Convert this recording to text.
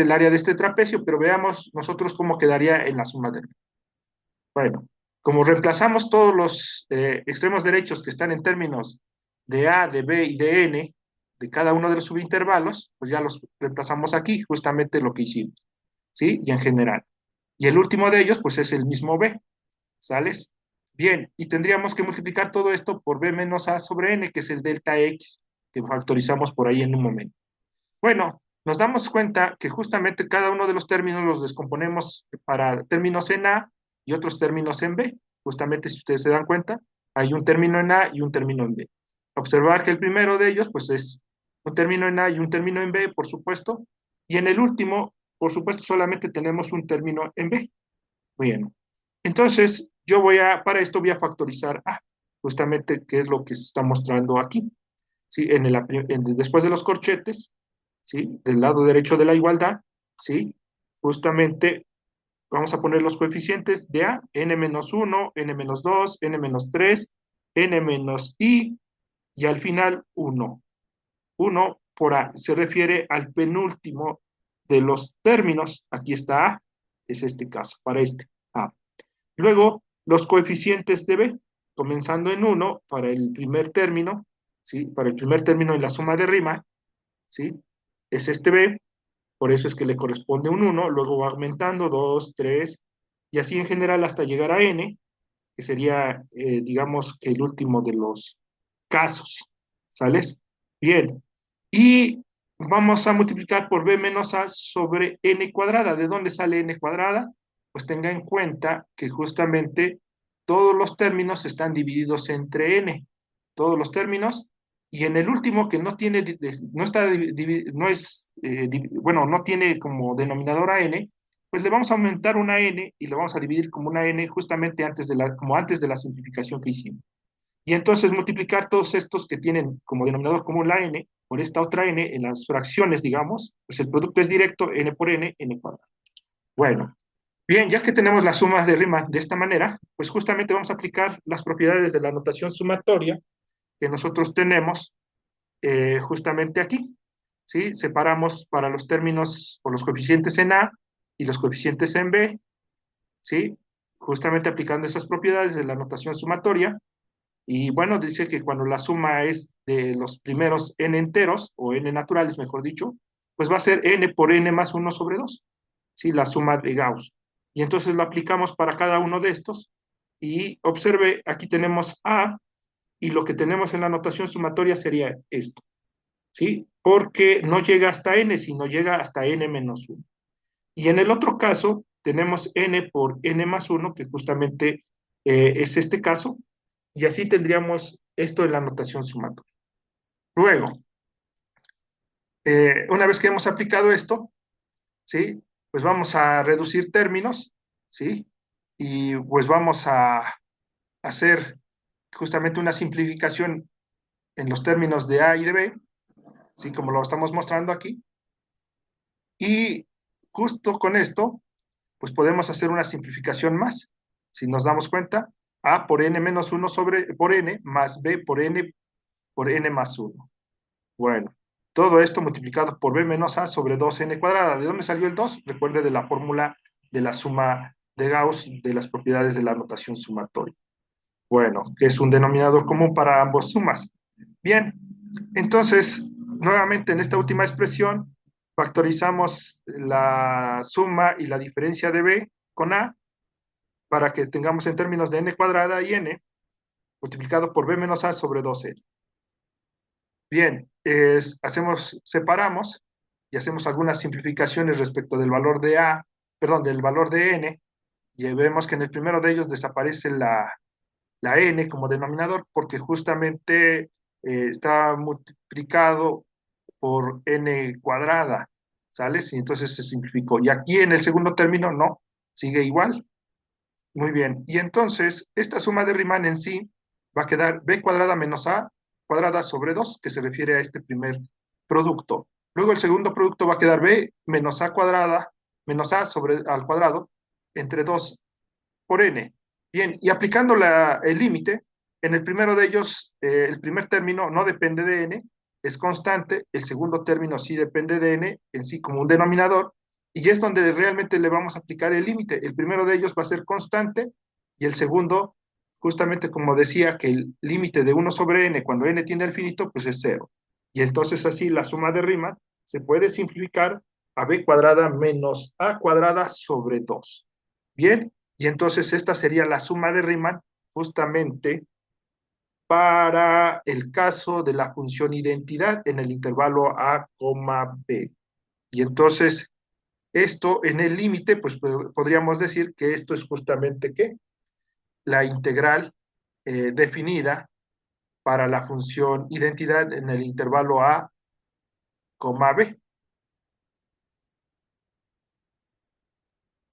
el área de este trapecio, pero veamos nosotros cómo quedaría en la suma de. Bueno, como reemplazamos todos los extremos derechos que están en términos de A, de B y de N, de cada uno de los subintervalos, pues ya los reemplazamos aquí, justamente lo que hicimos, ¿sí? Y en general. Y el último de ellos, pues es el mismo B, ¿sales? Bien, y tendríamos que multiplicar todo esto por B menos A sobre N, que es el delta X, que factorizamos por ahí en un momento. Bueno, nos damos cuenta que justamente cada uno de los términos los descomponemos para términos en A y otros términos en B. Justamente, si ustedes se dan cuenta, hay un término en A y un término en B. Observar que el primero de ellos, pues es un término en A y un término en B, por supuesto, y en el último, por supuesto, solamente tenemos un término en B. Bien. Entonces, para esto voy a factorizar A, justamente, que es lo que se está mostrando aquí. ¿Sí? Después de los corchetes, ¿sí? Del lado derecho de la igualdad, ¿sí? Justamente vamos a poner los coeficientes de A, n-1, n-2, n-3, n-i, y al final 1. 1 por A se refiere al penúltimo de los términos. Aquí está A, es este caso, para este A. Luego, los coeficientes de B, comenzando en 1 para el primer término, ¿sí? Para el primer término en la suma de rima, ¿sí? Es este B, por eso es que le corresponde un 1, luego va aumentando 2, 3, y así en general hasta llegar a N, que sería, digamos, que el último de los casos, ¿sales? Bien, y vamos a multiplicar por B menos A sobre N cuadrada. ¿De dónde sale N cuadrada? Pues tenga en cuenta que justamente todos los términos están divididos entre N, todos los términos, y en el último que no tiene, no está, no es, bueno, no tiene como denominador a N, pues le vamos a aumentar una n y le vamos a dividir como una n justamente como antes de la simplificación que hicimos. Y entonces multiplicar todos estos que tienen como denominador común la n por esta otra n en las fracciones, digamos, pues el producto es directo, n por n cuadrado. Bueno, bien, ya que tenemos las sumas de rima de esta manera, pues justamente vamos a aplicar las propiedades de la notación sumatoria que nosotros tenemos justamente aquí. ¿Sí? Separamos para los términos o los coeficientes en A y los coeficientes en B, ¿sí? Justamente aplicando esas propiedades de la notación sumatoria. Y bueno, dice que cuando la suma es de los primeros n enteros, o n naturales, mejor dicho, pues va a ser n por n más 1 sobre 2, ¿sí? La suma de Gauss. Y entonces lo aplicamos para cada uno de estos. Y observe, aquí tenemos A, y lo que tenemos en la notación sumatoria sería esto, ¿sí? Porque no llega hasta n, sino llega hasta n menos 1. Y en el otro caso, tenemos n por n más 1, que justamente es este caso, y así tendríamos esto en la notación sumatoria. Luego, una vez que hemos aplicado esto, ¿sí? Pues vamos a reducir términos, ¿sí? Y pues vamos a hacer justamente una simplificación en los términos de A y de B, ¿sí? Como lo estamos mostrando aquí. Y justo con esto, pues podemos hacer una simplificación más. Si nos damos cuenta, A por n menos 1 por n más B por n más 1. Bueno, todo esto multiplicado por B menos A sobre 2n cuadrada. ¿De dónde salió el 2? Recuerde de la fórmula de la suma de Gauss de las propiedades de la notación sumatoria. Bueno, que es un denominador común para ambas sumas. Bien, entonces, nuevamente en esta última expresión, factorizamos la suma y la diferencia de B con A para que tengamos en términos de n cuadrada y n multiplicado por B menos A sobre 2n. Bien, separamos y hacemos algunas simplificaciones respecto del valor de A, perdón, del valor de n, y vemos que en el primero de ellos desaparece la n como denominador porque justamente está multiplicado por n cuadrada, ¿sale? Y entonces se simplificó. Y aquí en el segundo término no, sigue igual. Muy bien. Y entonces esta suma de Riemann en sí va a quedar b cuadrada menos a cuadrada sobre 2, que se refiere a este primer producto. Luego el segundo producto va a quedar b menos a cuadrada menos a sobre al cuadrado entre 2 por n. Bien, y aplicando el límite, en el primero de ellos, el primer término no depende de n, es constante, el segundo término sí depende de n, en sí como un denominador, y es donde realmente le vamos a aplicar el límite. El primero de ellos va a ser constante y el segundo, justamente como decía, que el límite de 1/n cuando n tiende al infinito, pues es cero. Y entonces así la suma de Riemann se puede simplificar a b cuadrada menos a cuadrada sobre 2. Bien, y entonces esta sería la suma de Riemann justamente para el caso de la función identidad en el intervalo a, b. Y entonces esto en el límite, pues podríamos decir que esto es justamente ¿qué? La integral definida para la función identidad en el intervalo a, b.